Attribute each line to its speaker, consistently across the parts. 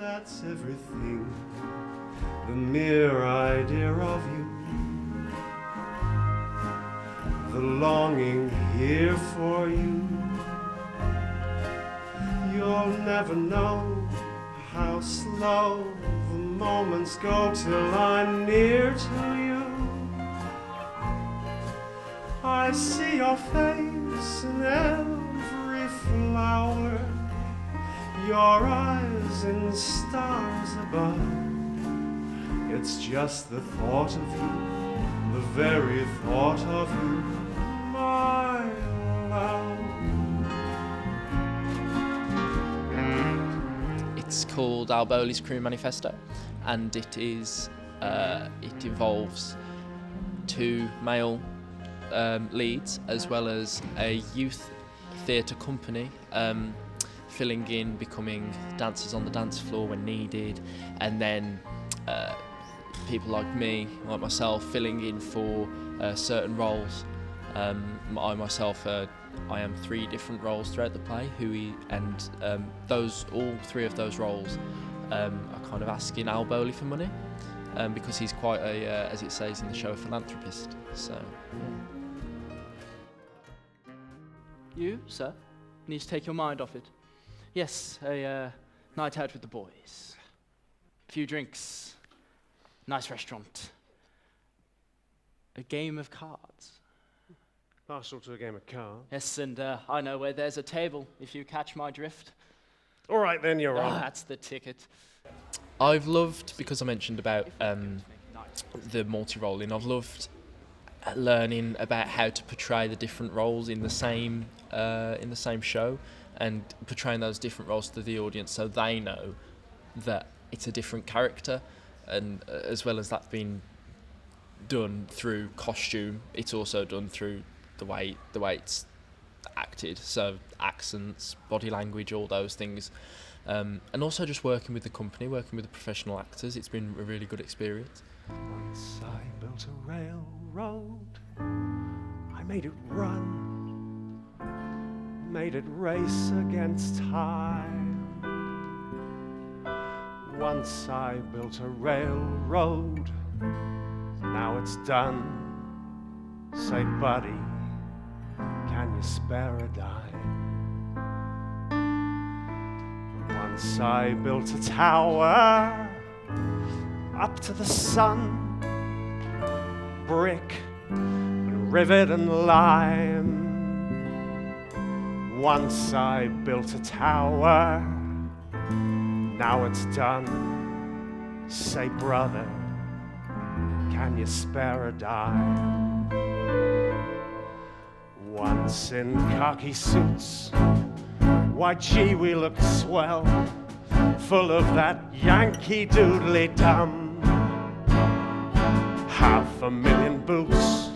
Speaker 1: that's everything. The mere idea of you, the longing here for you. You'll never know how slow the moments go till I'm near to you. I see your face in every flower, your eyes in stars above. It's just the thought of you, the very thought of you, my love.
Speaker 2: It's called Alboli's Croon Manifesto, and it involves 2 male leads as well as a youth theatre company filling in, becoming dancers on the dance floor when needed, and then people like me, like myself, filling in for certain roles. I myself, I am 3 different roles throughout the play, all 3 of those roles are kind of asking Alboli for money, because he's quite a, as it says in the show, a philanthropist. So, yeah.
Speaker 3: You, sir, need to take your mind off it. Yes, a night out with the boys. A few drinks. Nice restaurant. A game of cards.
Speaker 1: Partial to a game of cards.
Speaker 3: Yes, and I know where there's a table, if you catch my drift.
Speaker 1: All right then, you're on.
Speaker 3: That's the ticket.
Speaker 2: I've loved, because I mentioned about the multi-rolling, I've loved learning about how to portray the different roles in the same show, and portraying those different roles to the audience so they know that it's a different character, and as well as that being done through costume, it's also done through the way it's acted, so accents, body language, all those things, and also just working with the company, working with the professional actors. It's been a really good experience.
Speaker 1: Once I built a railroad, I made it run, made it race against time. Once I built a railroad, now it's done. Say, buddy, can you spare a dime? Once I built a tower up to the sun, brick and rivet and lime. Once I built a tower, now it's done. Say, brother, can you spare a dime? Once in khaki suits, why gee, we looked swell, full of that Yankee doodly-dum. 500,000 boots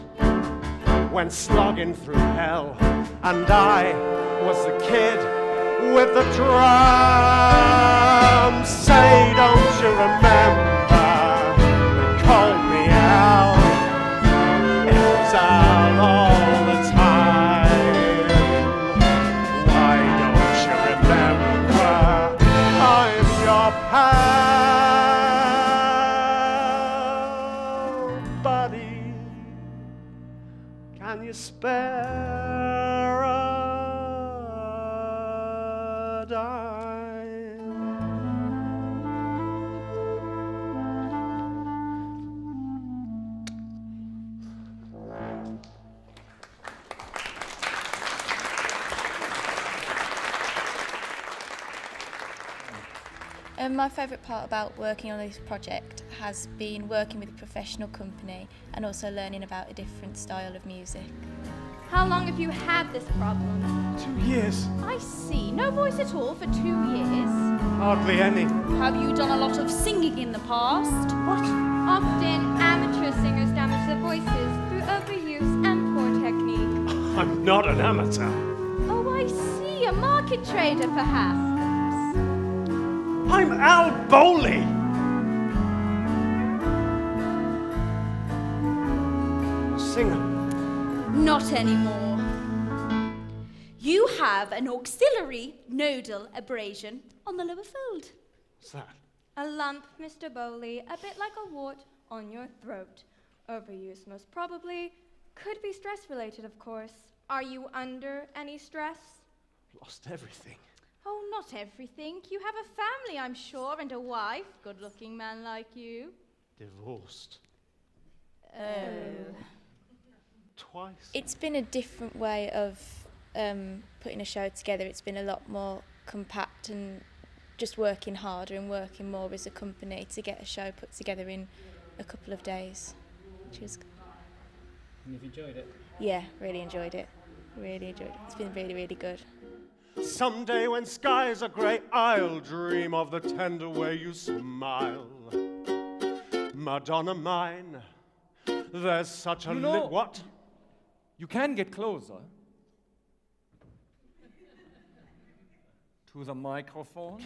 Speaker 1: went slogging through hell, and I was the kid with the drum. Say, don't you remember, they called me out, it was out all the time. Why don't you remember, I'm your pal, buddy, can you spare a dime?
Speaker 4: My favourite part about working on this project has been working with a professional company and also learning about a different style of music.
Speaker 5: How long have you had this problem?
Speaker 1: 2 years.
Speaker 5: I see. No voice at all for 2 years?
Speaker 1: Hardly any.
Speaker 5: Have you done a lot of singing in the past?
Speaker 1: What?
Speaker 5: Often amateur singers damage their voices through overuse and poor technique.
Speaker 1: I'm not an amateur.
Speaker 5: Oh, I see. A market trader, perhaps.
Speaker 1: I'm Alboli. Singer.
Speaker 5: Not anymore. You have an auxiliary nodal abrasion on the lower fold.
Speaker 1: What's that?
Speaker 5: A lump, Mr. Bowley, a bit like a wart on your throat. Overuse, most probably. Could be stress-related, of course. Are you under any stress?
Speaker 1: Lost everything.
Speaker 6: Oh, not everything. You have a family, I'm sure, and a wife. Good-looking man like you.
Speaker 1: Divorced.
Speaker 6: Oh.
Speaker 1: Twice.
Speaker 4: It's been a different way of putting a show together. It's been a lot more compact and just working harder and working more as a company to get a show put together in a couple of days, which was
Speaker 7: And you've enjoyed it?
Speaker 4: Yeah, really enjoyed it. Really enjoyed it. It's been really, really good.
Speaker 1: Someday when skies are grey, I'll dream of the tender way you smile. Madonna mine, there's such a what?
Speaker 8: You can get closer to the microphone.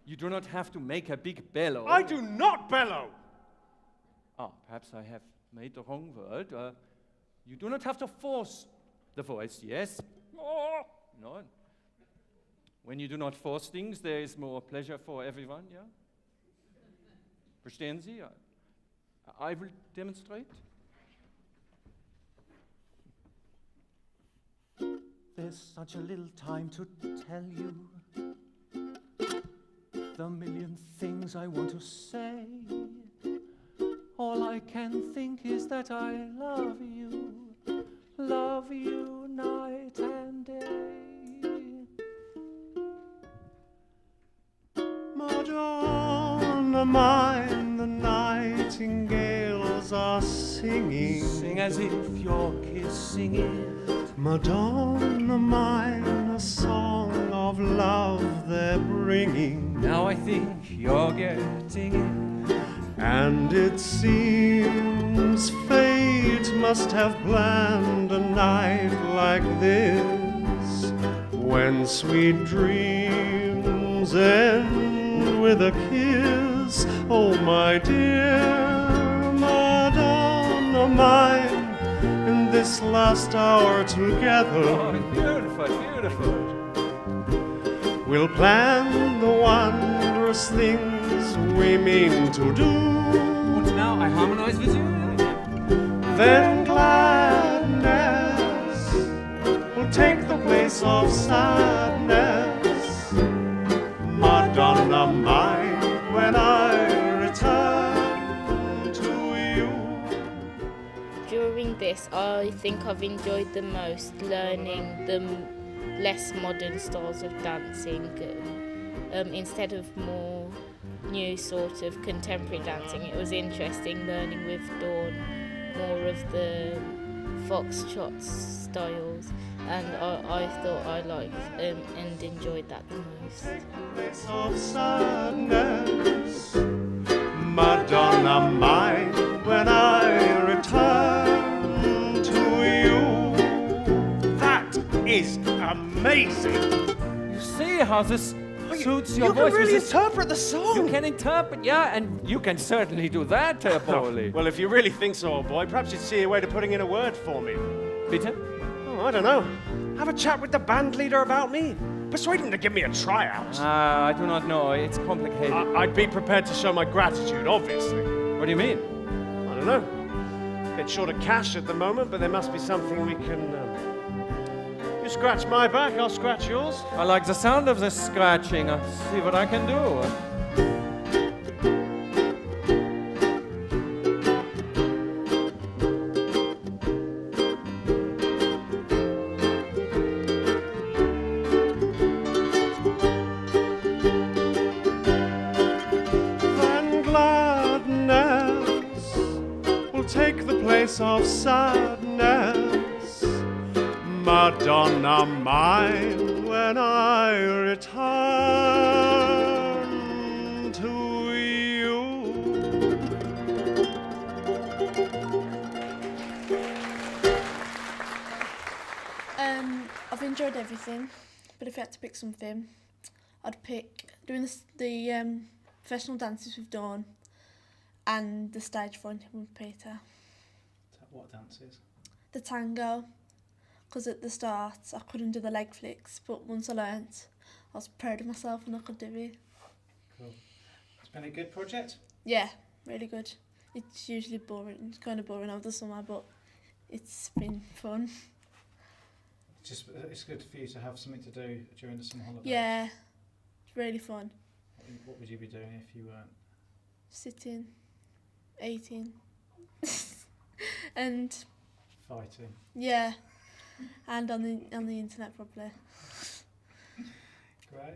Speaker 8: You do not have to make a big bellow.
Speaker 1: I do not bellow!
Speaker 8: Perhaps I have made the wrong word. You do not have to force the voice, yes? No. When you do not force things, there is more pleasure for everyone, yeah? Verstehen Sie? I will demonstrate. There's such a little time to tell you the million things I want to say. All I can think is that I love you night and day.
Speaker 1: Madonna mine, the nightingales are singing.
Speaker 8: Sing as if you're kissing it.
Speaker 1: Madonna mine, a song of love they're bringing.
Speaker 8: Now I think you're getting it.
Speaker 1: And it seems fate must have planned a night like this, when sweet dreams end with a kiss. Oh, my dear Madonna mine, in this last hour together,
Speaker 8: Oh, beautiful, beautiful.
Speaker 1: we'll plan the wondrous things we mean to do.
Speaker 8: And now I harmonize with you.
Speaker 1: Then gladness will take the place of sadness. Madonna mine, when I return to you.
Speaker 9: During this, I think I've enjoyed the most learning the less modern styles of dancing instead of more new sort of contemporary dancing. It was interesting learning with Dawn more of the foxtrot styles, and I thought I liked and enjoyed that the most.
Speaker 1: Place of sadness. Madonna mine, when I return to you. That is amazing.
Speaker 8: You see how this suits your voice?
Speaker 1: You can really interpret the song.
Speaker 8: You can interpret, yeah, and you can certainly do that, Bowley.
Speaker 1: Well, if you really think so, old boy, perhaps you'd see a way to putting in a word for me.
Speaker 8: Bitte?
Speaker 1: Oh, I don't know. Have a chat with the band leader about me. Persuade him to give me a tryout.
Speaker 8: I do not know. It's complicated.
Speaker 1: I'd be prepared to show my gratitude, obviously.
Speaker 8: What do you mean?
Speaker 1: I don't know. Bit short of cash at the moment, but there must be something we can... You scratch my back, I'll scratch yours.
Speaker 8: I like the sound of this scratching. I'll see what I can do.
Speaker 1: Then gladness will take the place of sadness. Madonna mine, when I return to you.
Speaker 10: I've enjoyed everything, but if I had to pick something, I'd pick doing the professional dances with Dawn and the stage front with Peter.
Speaker 7: What dances?
Speaker 10: The tango, because at the start I couldn't do the leg flicks, but once I learnt, I was proud of myself and I could do it.
Speaker 7: Cool. It's been a good project?
Speaker 10: Yeah, really good. It's usually boring. It's kind of boring over the summer, but it's been fun.
Speaker 7: It's good for you to have something to do during the summer holidays.
Speaker 10: Yeah, it's really fun.
Speaker 7: What would you be doing if you weren't?
Speaker 10: Sitting, eating, and
Speaker 7: Fighting.
Speaker 10: yeah, and on the internet probably.
Speaker 7: Great.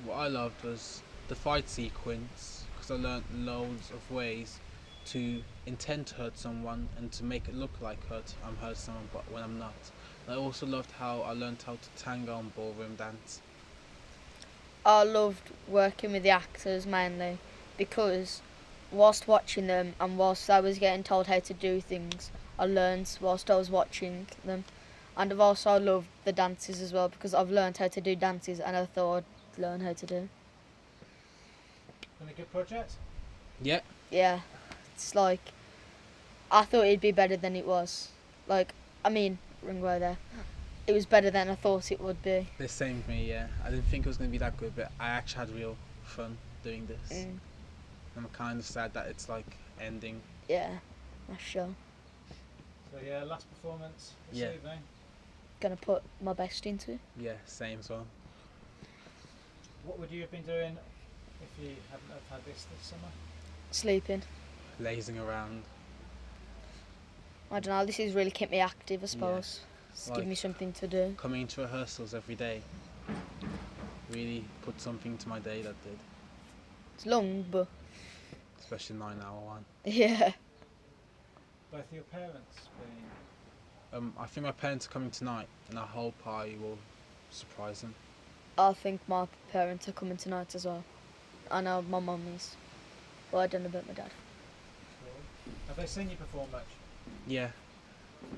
Speaker 11: What I loved was the fight sequence, because I learnt loads of ways to intend to hurt someone and to make it look like I'm hurt someone, but when I'm not. I also loved how I learnt how to tango and ballroom dance.
Speaker 12: I loved working with the actors mainly because whilst watching them and whilst I was getting told how to do things, I learned whilst I was watching them. And I've also loved the dances as well because I've learned how to do dances and I thought I'd learn how to do.
Speaker 7: Been a good project?
Speaker 11: Yeah.
Speaker 12: Yeah, it's like, I thought it'd be better than it was. Like, I mean, Ringway there. It was better than I thought it would be.
Speaker 11: The same for me, yeah. I didn't think it was going to be that good, but I actually had real fun doing this. I'm kind of sad that it's like ending.
Speaker 12: Yeah, that's sure.
Speaker 7: So yeah, last performance this evening.
Speaker 12: Gonna put my best into it.
Speaker 11: Yeah, same as well.
Speaker 7: What would you have been doing if you hadn't have had this summer?
Speaker 12: Sleeping.
Speaker 11: Lazing around.
Speaker 12: I don't know, this has really kept me active, I suppose. It's
Speaker 11: Like,
Speaker 12: given me something to do.
Speaker 11: Coming to rehearsals every day really put something to my day, that did.
Speaker 12: It's long, but...
Speaker 11: Especially 9-hour one.
Speaker 12: Yeah.
Speaker 7: Both of your parents being...
Speaker 11: I think my parents are coming tonight, and I hope I will surprise them.
Speaker 12: I think my parents are coming tonight as well. I know my mum is, but I don't know about my dad.
Speaker 7: Cool. Have they seen you perform much?
Speaker 11: Yeah.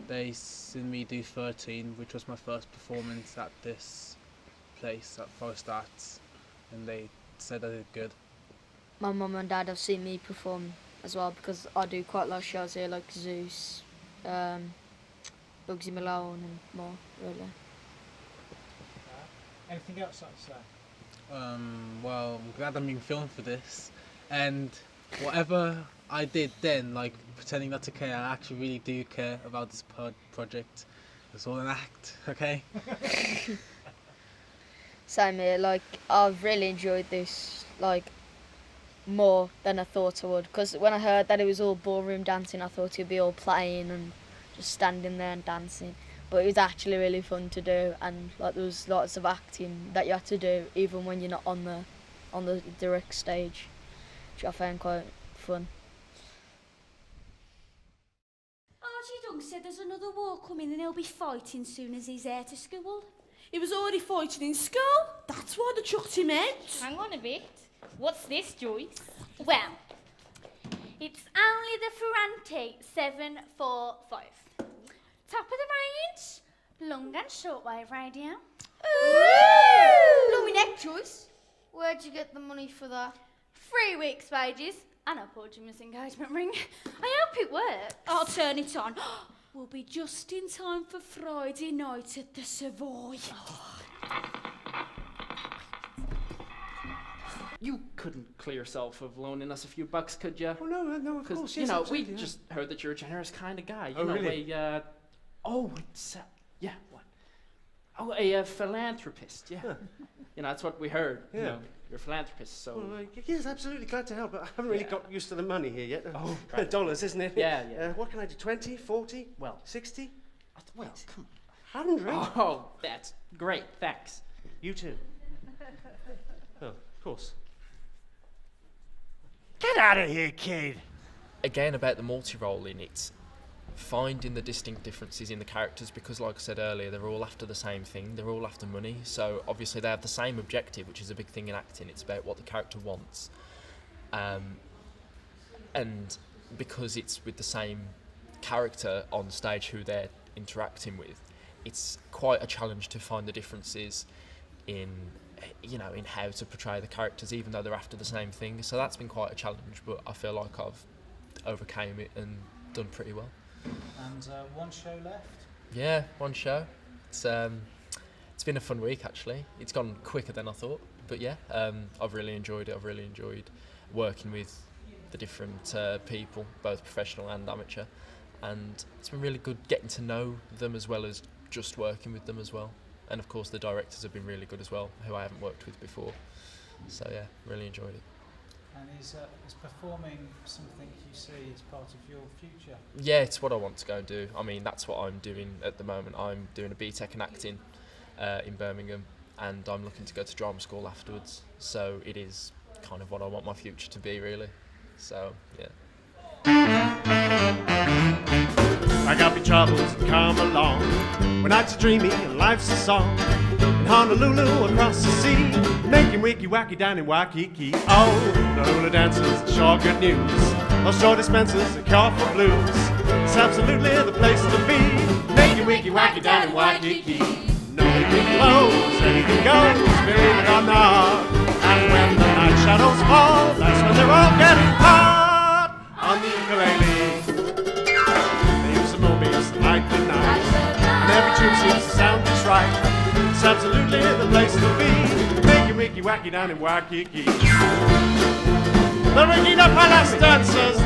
Speaker 11: They seen me do 13, which was my first performance at this place, at Forest Arts, and they said I did good.
Speaker 12: My mum and dad have seen me perform as well because I do quite a lot of shows here, like Zeus, Bugsy Malone and more, really.
Speaker 7: Anything else I'd say?
Speaker 11: Well, I'm glad I'm being filmed for this, and whatever I did then, like pretending not to care, I actually really do care about this project. It's all an act, okay?
Speaker 12: Same here, like I've really enjoyed this, like more than I thought I would. Because when I heard that it was all ballroom dancing, I thought it'd be all playing and just standing there and dancing. But it was actually really fun to do, and like there was lots of acting that you had to do even when you're not on the direct stage, which I found quite fun.
Speaker 13: Archie Dunk said there's another war coming and he'll be fighting soon as he's there to school.
Speaker 14: He was already fighting in school. That's why they chucked him out.
Speaker 13: Hang on a bit. What's this, Joyce? Well, it's only the Ferrante 745. Top of the range, long and shortwave radio.
Speaker 14: Blow me neck, Joyce.
Speaker 15: Where'd you get the money for that?
Speaker 13: 3 weeks' wages and a Portsmouth engagement ring. I hope it works.
Speaker 14: I'll turn it on. We'll be just in time for Friday night at the Savoy.
Speaker 3: You couldn't clear yourself of loaning us a few bucks, could you?
Speaker 1: Oh, no, of course,
Speaker 3: You
Speaker 1: yes,
Speaker 3: know, we
Speaker 1: absolutely, yeah.
Speaker 3: just heard that you're a generous kind of guy. You
Speaker 1: Oh,
Speaker 3: know,
Speaker 1: really?
Speaker 3: What? Oh, a philanthropist, yeah.
Speaker 1: Huh.
Speaker 3: You know, that's what we heard.
Speaker 1: Yeah.
Speaker 3: You know, you're a philanthropist, so...
Speaker 1: Well, yes, absolutely, glad to help, but I haven't really got used to the money here yet.
Speaker 3: Oh, right.
Speaker 1: Dollars, isn't it?
Speaker 3: Yeah.
Speaker 1: What can I do, 20, 40,
Speaker 3: Well,
Speaker 1: 60?
Speaker 3: well, come
Speaker 1: 100?
Speaker 3: Oh, that's great, thanks.
Speaker 1: You too. Oh, of course. Get out of here, kid!
Speaker 2: Again, about the multi-rolling, it's finding the distinct differences in the characters because, like I said earlier, they're all after the same thing. They're all after money. So obviously they have the same objective, which is a big thing in acting. It's about what the character wants. And because it's with the same character on stage who they're interacting with, it's quite a challenge to find the differences in how to portray the characters, even though they're after the same thing. So that's been quite a challenge, but I feel like I've overcame it and done pretty well.
Speaker 7: And one show left?
Speaker 2: Yeah, one show. It's been a fun week actually. It's gone quicker than I thought, but yeah, I've really enjoyed it. I've really enjoyed working with the different people, both professional and amateur, and it's been really good getting to know them as well as just working with them as well. And of course the directors have been really good as well, who I haven't worked with before. So yeah, really enjoyed it.
Speaker 7: And is performing something you see as part of your future?
Speaker 2: Yeah, it's what I want to go and do. I mean, that's what I'm doing at the moment. I'm doing a BTEC in acting in Birmingham, and I'm looking to go to drama school afterwards. So it is kind of what I want my future to be, really. So, yeah.
Speaker 1: I got me troubles and come along. When nights are dreamy and life's a song. In Honolulu across the sea, making wiki wacky down in Waikiki. Oh, the hula dancers, sure good news. Those straw dispensers, a cure for blues. It's absolutely the place to be, making wiki wacky down in Waikiki. Nobody close, anything goes, believe it or not. And when the night shadows fall, that's when they're all getting hot on the ukulele. They use the mobiles, the night and night, and every tune seems to sound just right. It's absolutely the place to be, making wiki wacky down in Waikiki. The Regina Palace dancers